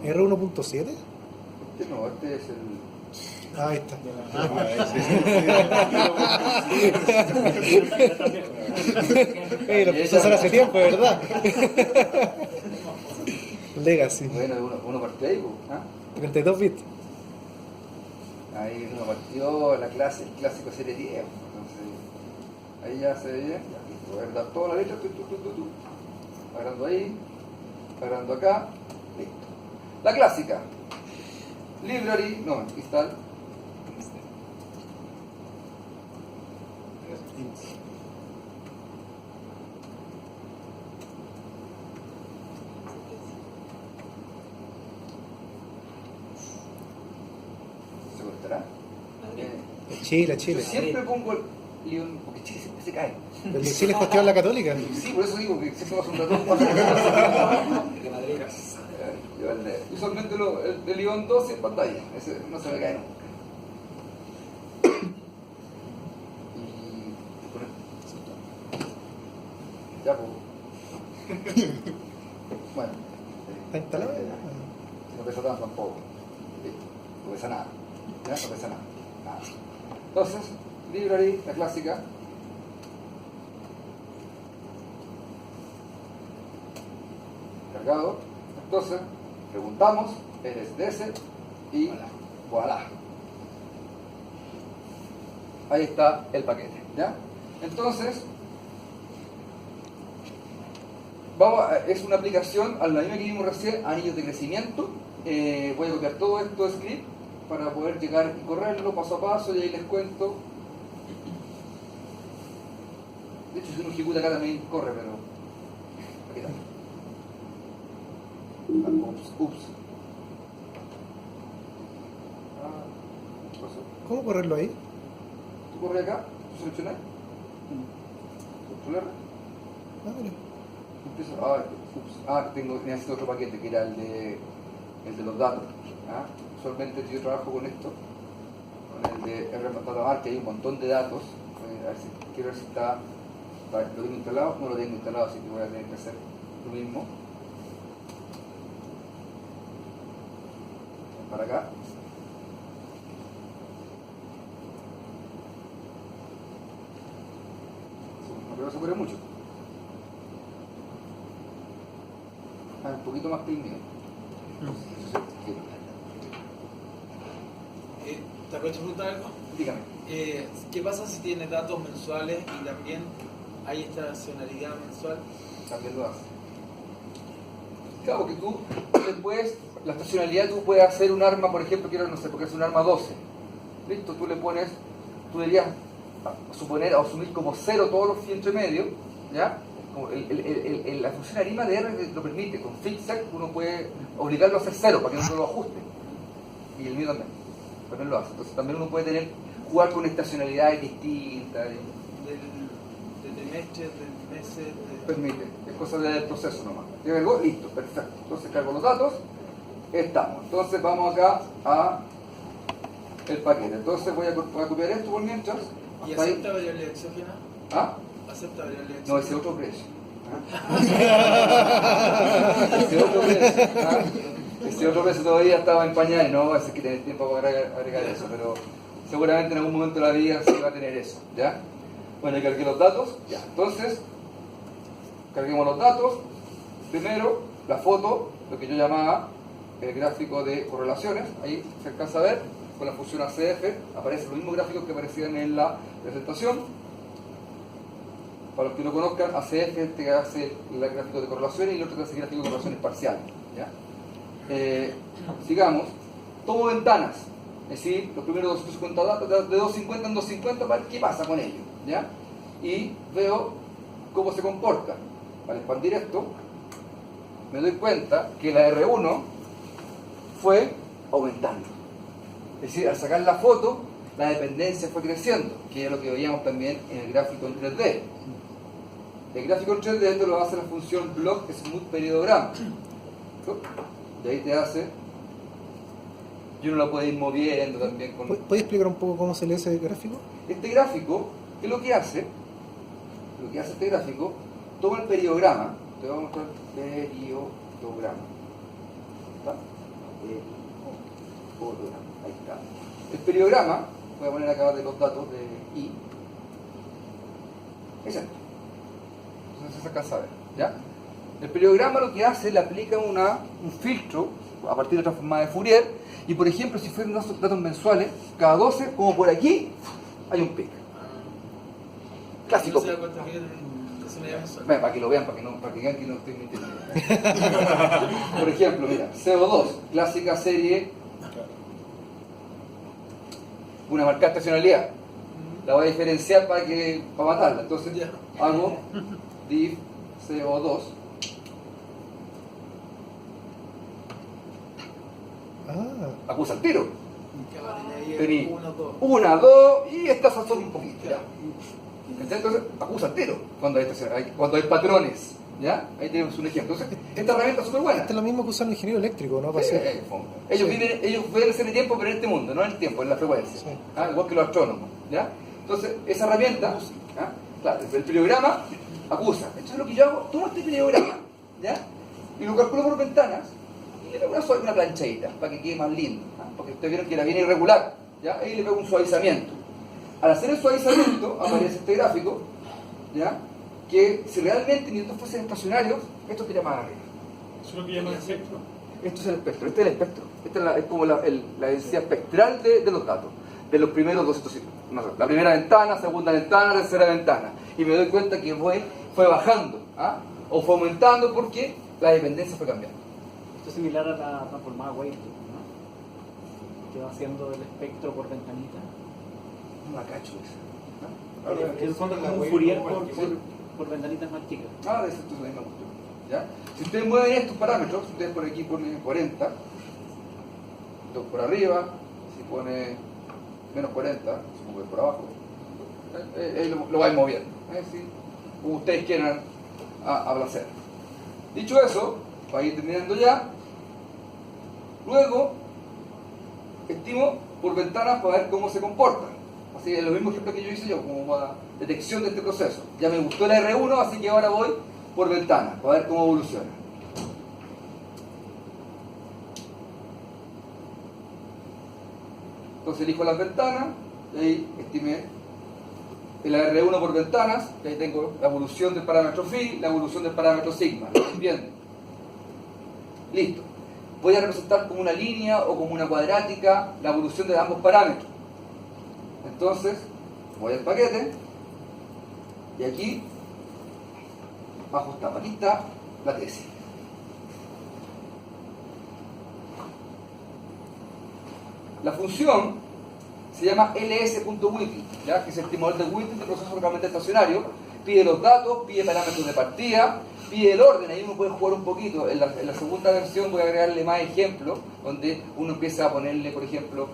Speaker 3: ¿R1.7?
Speaker 1: No, este es el...
Speaker 3: Ahí está. Lo empezó a hacer hace tiempo, ¿verdad? Legacy.
Speaker 1: Bueno, uno partió ahí, ¿ah?
Speaker 3: 32 bits.
Speaker 1: Ahí uno partió el clásico serie 10. Entonces, ahí ya se ve bien. Ya, listo. Voy a dar toda la letra. Agrando ahí. Agrando acá. Listo. La clásica. Library, no, install. ¿Se cortará?
Speaker 3: Chile.
Speaker 1: Yo siempre pongo el León, porque Chile siempre se cae.
Speaker 3: El de Chile es cuestión la católica.
Speaker 1: Sí, por eso digo que siempre pasa un ratón. Usualmente el León 12 en pantalla, ese no se me cae nunca. Ya, pues. Bueno.
Speaker 3: ¿Está instalado?
Speaker 1: No pesa tanto tampoco. No pesa nada. ¿Ya? No pesa nada. Entonces, library, la clásica. Cargado. Entonces, preguntamos, ¿eres de ese? Y voilà. Ahí está el paquete. ¿Ya? Entonces, es una aplicación a la misma que vimos recién, anillos de crecimiento. Voy a copiar todo esto de script para poder llegar y correrlo paso a paso, y ahí les cuento. De hecho, si uno ejecuta acá también corre, pero aquí está. Ups. ¿Qué pasó?
Speaker 3: ¿Cómo correrlo ahí?
Speaker 1: ¿Tú corres acá? ¿Seleccionar? ¿Controlar?
Speaker 3: Mira.
Speaker 1: Necesito otro paquete que era el de los datos. Usualmente yo trabajo con esto, con el de RDataMark, que hay un montón de datos. Quiero ver si lo tengo instalado. No lo tengo instalado, así que voy a tener que hacer lo mismo. Para acá. No creo que se muere mucho. Un poquito más que el mío.
Speaker 2: ¿Está aprovecho de preguntar algo.
Speaker 1: Dígame.
Speaker 2: ¿Qué pasa si tiene datos mensuales y también hay estacionalidad mensual?
Speaker 1: También lo hace. Claro, porque tú después, la estacionalidad, tú puedes hacer un arma, por ejemplo, quiero, no sé, porque es un arma 12. Listo, tú le pones, tú deberías suponer o asumir como 0 todos los phi entre medio, ¿ya? Como la función arima de R lo permite, con fixed uno puede obligarlo a hacer 0 para que no lo ajuste. Y el mío también lo hace. Entonces también uno puede jugar con estacionalidades distintas.
Speaker 2: De trimestres, de meses,
Speaker 1: Permite, es cosa del proceso nomás. ¿Ya cargó? Listo, perfecto. Entonces cargo los datos, estamos. Entonces vamos acá a el paquete. Entonces voy a copiar esto por mientras.
Speaker 2: ¿Y
Speaker 1: Hasta ahí.
Speaker 2: acepta variable exógena?
Speaker 1: ¿Ah?
Speaker 2: ¿Acepta variable exógena?
Speaker 1: No, ese otro precio. Ese otro precio. ¿Ah? Ese otro precio todavía estaba en pañales, no, ese que tener tiempo para agregar eso, pero seguramente en algún momento de la vida sí va a tener eso, ¿ya? Bueno, ya cargué los datos, ya. Entonces, carguemos los datos. Primero, la foto, lo que yo llamaba el gráfico de correlaciones, ahí se alcanza a ver, con la función ACF, aparecen los mismos gráficos que aparecían en la presentación. Para los que no conozcan, ACF es este que hace el gráfico de correlaciones y el otro que hace el gráfico de correlaciones parciales, ¿ya? Sigamos, tomo ventanas, es decir, los primeros 250 datos, de 250 en 250, para ver qué pasa con ellos, ¿ya? Y veo cómo se comporta. Para expandir esto, me doy cuenta que la R1 fue aumentando. Es decir, al sacar la foto, la dependencia fue creciendo, que es lo que veíamos también en el gráfico en 3D. El gráfico en 3D esto lo hace la función block smooth periodogram. Y ahí te hace, y uno lo puede ir moviendo también con...
Speaker 3: ¿Puedes explicar un poco cómo se lee ese gráfico?
Speaker 1: Este gráfico, ¿qué es lo que hace? Lo que hace este gráfico, toma el periodograma, te voy a mostrar el periodograma. ¿Está? Periodograma, ahí está. El periodograma, voy a poner acá de los datos de I, es esto. Entonces se alcanza a ver, ¿ya? El periodograma lo que hace, le aplica un filtro a partir de transformada de Fourier, y por ejemplo, si fueran datos mensuales, cada 12, como por aquí, hay un pic. Clásico.
Speaker 2: ¿No se da cuenta que es una idea mensual?
Speaker 1: Para que lo vean, para que vean que no estoy mintiendo. Por ejemplo, mira, CO2, clásica serie, una marcada estacionalidad. La voy a diferenciar para matarla. Entonces
Speaker 2: Ya.
Speaker 1: hago div CO2. Acusa el tiro.
Speaker 2: Que vale, ahí es
Speaker 1: Tení
Speaker 2: 1, 2.
Speaker 1: 1, 2 y esta sazón un poquito. ¿Ya? Entonces acusa el tiro cuando hay patrones. ¿Ya? Ahí tenemos un ejemplo. Entonces, esta herramienta es súper buena.
Speaker 3: Esto es lo mismo que usa un ingeniero eléctrico, ¿no? Para
Speaker 1: Sí,
Speaker 3: hacer-
Speaker 1: ellos ven el tiempo, pero en este mundo, no en el tiempo, en la frecuencia.
Speaker 3: Sí.
Speaker 1: Igual que los astrónomos. ¿Ya? Entonces, esa herramienta, claro, el periodograma acusa. Entonces, lo que yo hago, tomo este periodograma, ¿ya? Y lo calculo por ventanas y le pego una planchadita para que quede más lindo. Porque ustedes vieron que era bien irregular. ¿Ya? Ahí le pego un suavizamiento. Al hacer el suavizamiento, aparece este gráfico, ¿ya? Que si realmente ni estos fuesen estacionarios, esto tira más arriba.
Speaker 4: Eso es lo que llaman espectro.
Speaker 1: Esto es el espectro, este es el espectro. Esta es como la densidad espectral de los datos, de los primeros 200 ciclos. No sé, la primera ventana, segunda ventana, tercera ventana. Y me doy cuenta que fue bajando, o fue aumentando porque la dependencia fue cambiando.
Speaker 5: Esto es similar a la transformada Wave, ¿no? Que va haciendo el espectro por ventanita.
Speaker 1: No la cacho esa.
Speaker 5: En el fondo es como un
Speaker 4: Wave
Speaker 5: Fourier
Speaker 4: como
Speaker 5: por ventanitas más chicas.
Speaker 1: De eso es la misma cuestión. ¿Ya? Si ustedes mueven estos parámetros, si ustedes por aquí ponen 40, esto por arriba, si pone menos 40, si pone por abajo, lo vais moviendo. ¿Sí? Como ustedes quieran a placer. Dicho eso, para ir terminando ya, luego estimo por ventanas para ver cómo se comportan. Así es lo mismo ejemplo que yo hice yo, como para detección de este proceso. Ya me gustó la R1, así que ahora voy por ventanas, para ver cómo evoluciona. Entonces elijo las ventanas, y ahí estimé el R1 por ventanas, y ahí tengo la evolución del parámetro phi, la evolución del parámetro sigma. ¿Lo están viendo? Listo. Voy a representar como una línea o como una cuadrática la evolución de ambos parámetros. Entonces, voy al paquete y aquí ajustamos. Aquí está la tesis. La función se llama ls.wiki, ¿ya? Que es el estimador de Whittle de proceso localmente estacionario. Pide los datos, pide parámetros de partida, pide el orden. Ahí uno puede jugar un poquito. En la segunda versión voy a agregarle más ejemplos, donde uno empieza a ponerle, por ejemplo,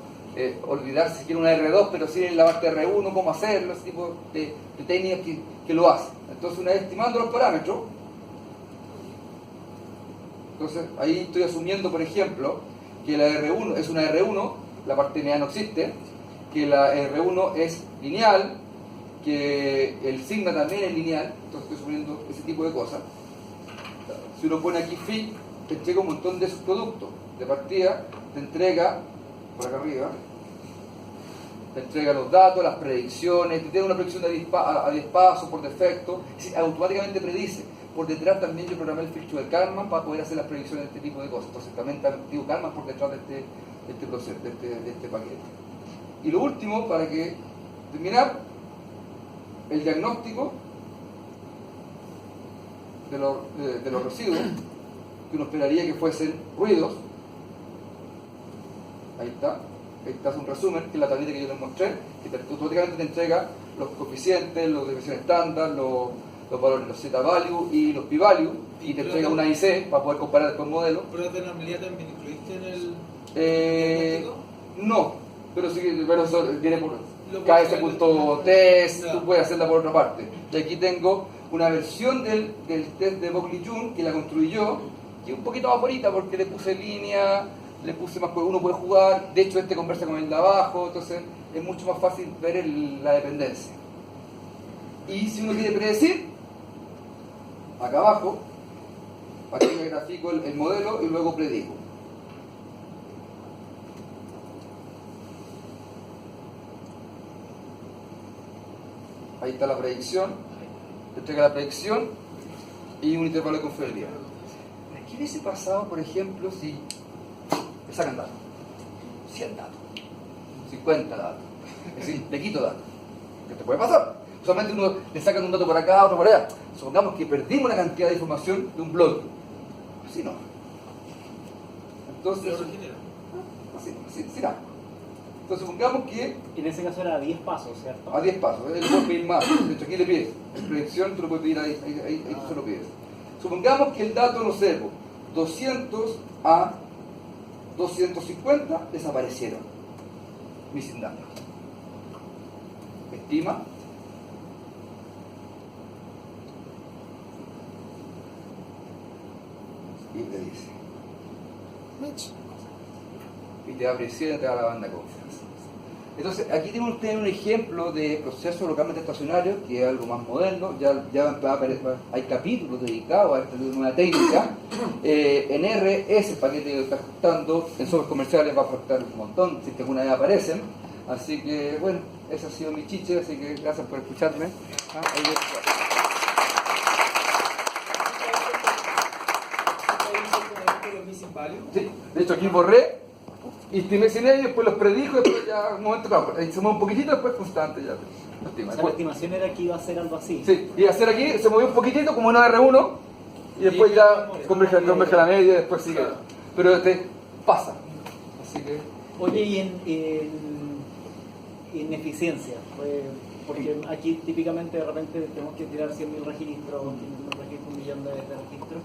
Speaker 1: olvidarse si quiere una R2, pero si en la parte R1, cómo hacerlo, ese tipo de técnicas que lo hacen. Entonces, una vez estimando los parámetros, entonces ahí estoy asumiendo, por ejemplo, que la R1 es una R1, la parte media no existe, que la R1 es lineal, que el sigma también es lineal, entonces estoy asumiendo ese tipo de cosas. Si uno pone aquí phi, te entrega un montón de subproductos. De partida, te entrega, por acá arriba, te entrega los datos, las predicciones, te tiene una predicción a 10 pasos por defecto, automáticamente predice. Por detrás también yo programé el filtro de Kalman para poder hacer las predicciones de este tipo de cosas. Entonces también está activo Kalman por detrás de este proceso, de este paquete. Y lo último, para que terminar, el diagnóstico de los residuos, que uno esperaría que fuesen ruidos. Ahí está un resumen, que es la tablita que yo les mostré, que automáticamente te entrega los coeficientes, los desviaciones estándar, los valores, los z-value y los p-value, y te entrega una IC para poder comparar después modelos.
Speaker 2: ¿Pruebas de normalidad también incluiste en el diagnóstico?
Speaker 1: No, pero sí, pero eso viene por KS.test, tú puedes hacerla por otra parte. Y aquí tengo una versión del test de Bogley-June que la construí yo, que es un poquito más bonita porque le puse línea, le puse más, uno puede jugar, de hecho este conversa con el de abajo, entonces es mucho más fácil ver la dependencia. Y si uno quiere predecir, acá abajo, aquí me grafico el modelo y luego predigo. Ahí está la predicción, te entrega la predicción y un intervalo de confiabilidad. ¿Qué hubiese pasado, por ejemplo, si me sacan datos? 100 datos, 50 datos, es decir, le quito datos. ¿Qué te puede pasar? Solamente uno le sacan un dato por acá, otro por allá. Supongamos que perdimos una cantidad de información de un blog. Así no. Entonces, así nada. Entonces supongamos que...
Speaker 5: En ese caso era a 10 pasos, ¿cierto?
Speaker 1: A 10 pasos, él puede pedir más. De hecho, aquí le pides. En predicción tú lo puedes pedir ahí tú se lo pides. Supongamos que el dato, no sé, 200 a 250 desaparecieron. Missing data. Estima. Y te dice. Y te va a presión y te da la banda de confianza. Entonces, aquí tienen ustedes un ejemplo de proceso localmente estacionario, que es algo más moderno, ya hay capítulos dedicados a esta nueva técnica. En R, ese paquete que está ajustando, en software comerciales va a afectar un montón, si alguna vez aparecen. Así que, bueno, ese ha sido mi chiche, así que gracias por escucharme. Sí, de hecho aquí borré y estimé sin ellos, después los predijo, después ya un momento, claro, se mueve un poquitito, después constante ya.
Speaker 5: O sea, la estimación era que iba a ser algo así.
Speaker 1: Sí, iba a ser aquí, se movió un poquitito como una R1 y después ya converge la media y después sigue. Pero pasa. Así que...
Speaker 5: Oye, y en eficiencia, porque aquí típicamente de repente tenemos que tirar 100.000 registros, 1 millón de registros.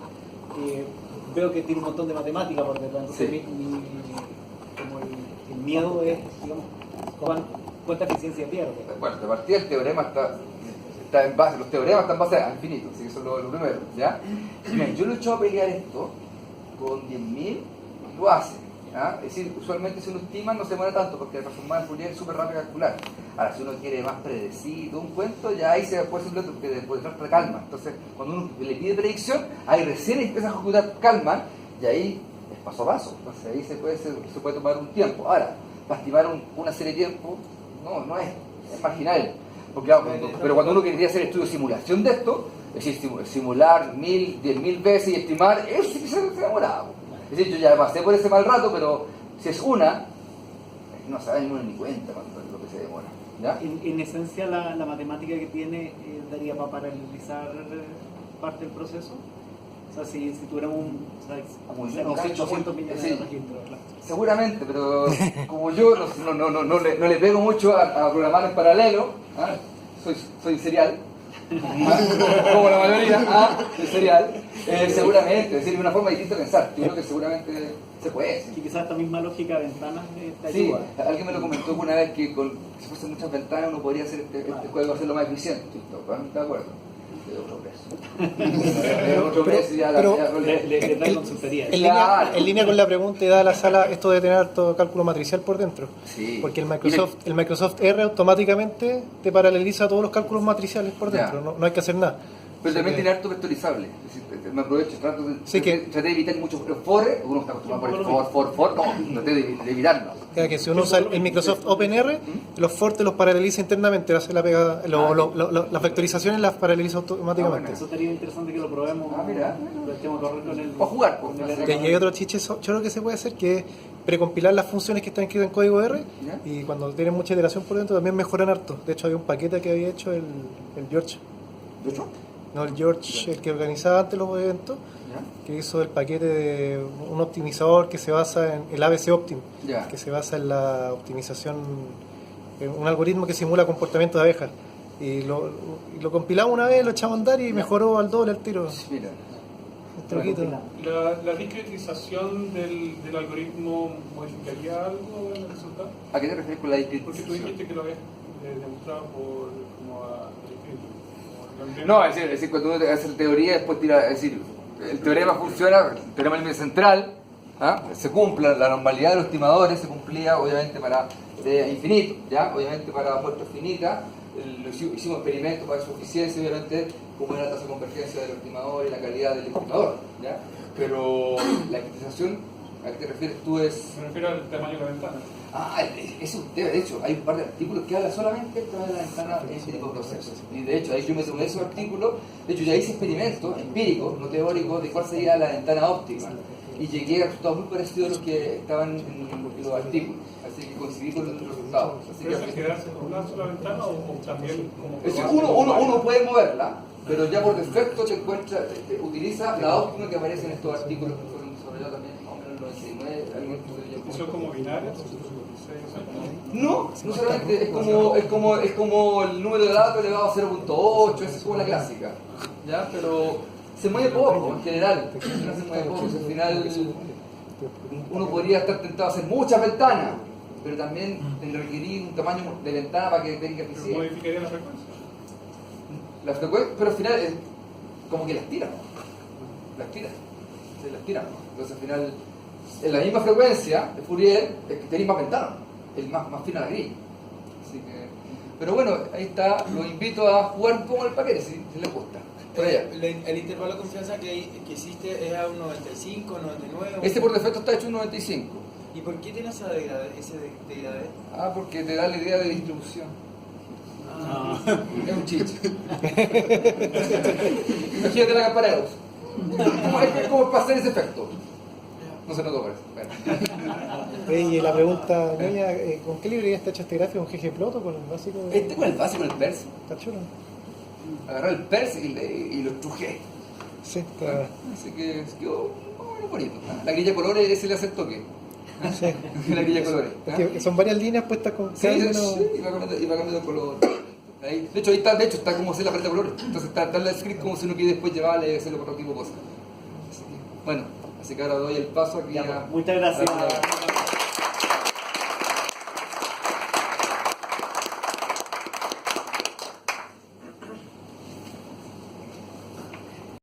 Speaker 5: Veo que tiene un montón de matemática por detrás, entonces
Speaker 1: sí.
Speaker 5: Como el miedo es, digamos, cuánta eficiencia pierde.
Speaker 1: Bueno, de partida el teorema está en base, los teoremas están basados al infinito, así que eso es lo primero, ¿ya? Y miren, yo lo he echado a pelear esto con 10.000, lo hace, ¿ya? Es decir, usualmente si uno estima no se muere tanto, porque la transformada en Fourier es súper rápido de calcular. Ahora, si uno quiere más predecido un cuento, ya ahí se puede hacer un que después de calma. Entonces, cuando uno le pide predicción, ahí recién empieza a ejecutar calma, y ahí es paso a paso. Entonces ahí se puede tomar un tiempo. Ahora, para estimar una serie de tiempo, no es marginal. Porque, claro, pero cuando uno quería hacer estudio de simulación de esto, es decir, simular 1.000, 10.000 veces y estimar, eso sí que se demoraba. Es decir, yo ya pasé por ese mal rato, pero si es una, no se da ni cuenta cuando lo que se demora. ¿ya?
Speaker 5: En esencia, la matemática que tiene daría para paralelizar parte del proceso. O sea, si tuviéramos
Speaker 1: No sé,
Speaker 5: 800 millones
Speaker 1: sí.
Speaker 5: de registros. Claro.
Speaker 1: Seguramente, pero como yo no le pego mucho a programar en paralelo, ¿ah? soy serial, como la mayoría, soy serial, seguramente, es decir, una forma distinta de pensar. Yo creo que seguramente se puede.
Speaker 5: Y quizás esta misma lógica de ventanas te
Speaker 1: Sí,
Speaker 5: ayuda.
Speaker 1: alguien me lo comentó una vez que si fuesen muchas ventanas uno podría hacer este juego hacerlo más eficiente. ¿Estás de acuerdo? Otro precio ya
Speaker 5: Le da consultoría.
Speaker 3: En línea con la pregunta y da la sala esto de tener harto cálculo matricial por dentro.
Speaker 1: Sí.
Speaker 3: Porque el Microsoft R automáticamente te paraleliza todos los cálculos matriciales por dentro, no hay que hacer nada.
Speaker 1: Pero también tiene harto vectorizable. Es decir, me aprovecho, trato de evitar muchos fores. Uno está acostumbrado por el for, no traté de evitarlo.
Speaker 3: O sea, que si uno usa el Microsoft OpenR, los for te los paraleliza internamente, hace la pega, las vectorizaciones las paraleliza automáticamente.
Speaker 5: Eso sería interesante que lo probemos.
Speaker 1: Mira.
Speaker 5: Lo echemos a correr con el.
Speaker 1: O jugar,
Speaker 3: Y hay otro chiche choro que se puede hacer, que es precompilar las funciones que están escritas en código R,
Speaker 1: ¿ya?
Speaker 3: y cuando tienen mucha iteración por dentro también mejoran harto. De hecho, había un paquete que había hecho el George.
Speaker 1: ¿De hecho?
Speaker 3: No, el George, el que organizaba antes los eventos,
Speaker 1: ¿Ya?
Speaker 3: que hizo el paquete de un optimizador que se basa en el ABC Optim,
Speaker 1: Ya.
Speaker 3: que se basa en la optimización, en un algoritmo que simula comportamiento de abejas. Y lo compilamos una vez, lo echamos a andar y mejoró al doble al tiro.
Speaker 1: Mira.
Speaker 3: Un truquito.
Speaker 4: ¿La discretización del algoritmo modificaría algo en el resultado?
Speaker 1: ¿A qué te refieres con la
Speaker 4: Porque tú
Speaker 1: discretización?
Speaker 4: dijiste que lo habías demostrado como a escrito.
Speaker 1: No, es decir, cuando uno hace la teoría, después tira, es decir, el teorema funciona, el teorema del medio central, se cumple, la normalidad de los estimadores se cumplía obviamente para infinito, ¿ya? Obviamente para muestras finitas, hicimos experimentos para su eficiencia, obviamente, como era la tasa de convergencia del estimador y la calidad del estimador, ¿ya? Pero la discretización, ¿a qué te refieres tú?
Speaker 4: Me refiero al tamaño de la ventana.
Speaker 1: Es un tema, de hecho, hay un par de artículos que hablan solamente del tamaño de la ventana en este tipo de procesos. Y de hecho, ahí yo me tomé esos artículos, de hecho ya hice experimentos empíricos, no teóricos, de cuál sería la ventana óptima. Y llegué a resultados muy parecidos a los que estaban en los artículos. Así que coincidí con los resultados. Así
Speaker 4: ¿Pero
Speaker 1: que,
Speaker 4: eso es quedarse con una sola ventana o también como
Speaker 1: es decir, uno puede moverla, pero ya por defecto utiliza la óptima que aparece en estos artículos que fueron desarrollados también más o menos en el 99, algunos
Speaker 4: ¿Y son como binarios?
Speaker 1: No solamente es como el número de datos elevado a 0.8, esa es como la clásica, ¿ya? Pero se mueve poco en general, se mueve poco, al final uno podría estar tentado a hacer muchas ventanas, pero también requerir un tamaño de ventana para que tenga eficiencia.
Speaker 4: ¿Modificaría la frecuencia?
Speaker 1: La frecuencia, pero al final es como que las tira. Entonces al final, en la misma frecuencia de Fourier, tenéis más ventanas, es más fina la grilla. Así que, pero bueno, ahí está, los invito a jugar un poco el paquete si les gusta. Por allá.
Speaker 2: El intervalo de confianza que existe es a un 95, 99.
Speaker 1: Este por defecto está hecho un 95.
Speaker 2: ¿Y por qué tiene ese degradé?
Speaker 1: Porque te da la idea de distribución. Es un chiste. Imagínate la campana de luz. Es como para hacer ese efecto. No se notó, parece. Bueno.
Speaker 3: Y la pregunta, Ñoña, ¿con qué librería está hecho este gráfico? ¿Con ggplot o con el básico?
Speaker 1: Con el básico, el PERS.
Speaker 3: Está chulo.
Speaker 1: Agarré el PERS y lo estrujé.
Speaker 3: Sí, está.
Speaker 1: Así que quedó bonito. La grilla de colores ese le hace el toque.
Speaker 3: Sí.
Speaker 1: La grilla de colores.
Speaker 3: Que son varias líneas puestas con
Speaker 1: Sí,
Speaker 3: cada uno.
Speaker 1: sí, y va cambiando el color. Ahí. De hecho, está como hacer la paleta de colores. Entonces está el script como si uno quiere después llevarle y hacerlo por otro tipo de cosas. Así que, bueno, así que ahora doy el paso aquí
Speaker 5: Ya, muchas gracias.